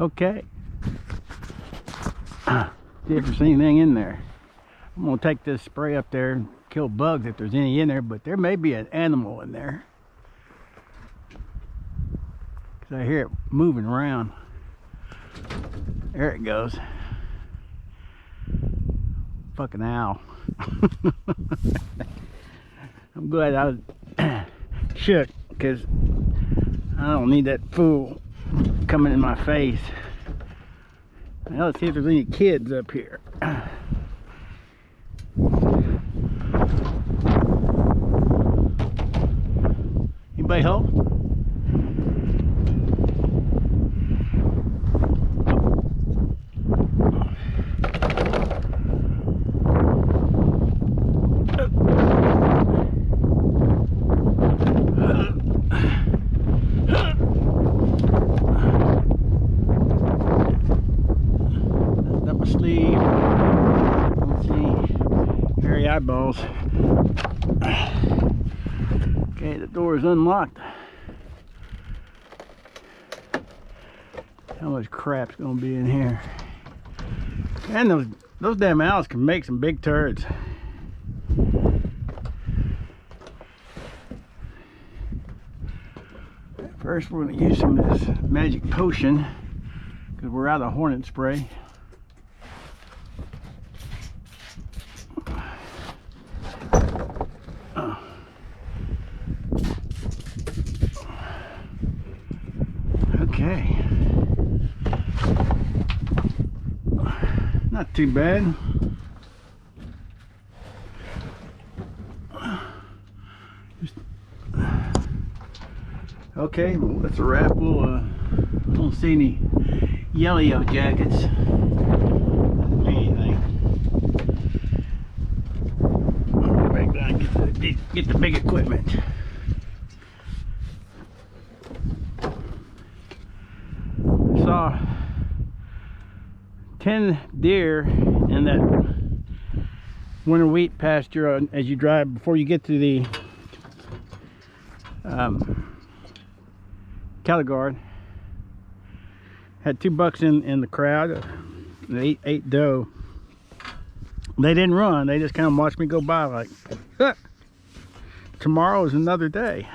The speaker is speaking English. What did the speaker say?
Okay. See if there's anything in there. I'm gonna take this spray up there and kill bugs if there's any in there, but there may be an animal in there. Cause I hear it moving around. There it goes. Fucking owl. I'm glad I was shook, because I don't need that fool coming in my face. Now let's see if there's any kids up here. Anybody home? Sleeve. Let's see. Hairy eyeballs. Okay, the door is unlocked. How much crap's gonna be in here? And those damn owls can make some big turds. First, we're gonna use some of this magic potion because we're out of hornet spray. Okay, not too bad. Okay, well, that's a wrap. I don't see any yellow jackets. Doesn't mean anything. Go back down and get the big equipment. Saw 10 deer in that winter wheat pasture as you drive before you get to the cattle guard. Had 2 bucks in the crowd. They ate doe. They didn't run, they just kind of watched me go by like, huh, tomorrow is another day.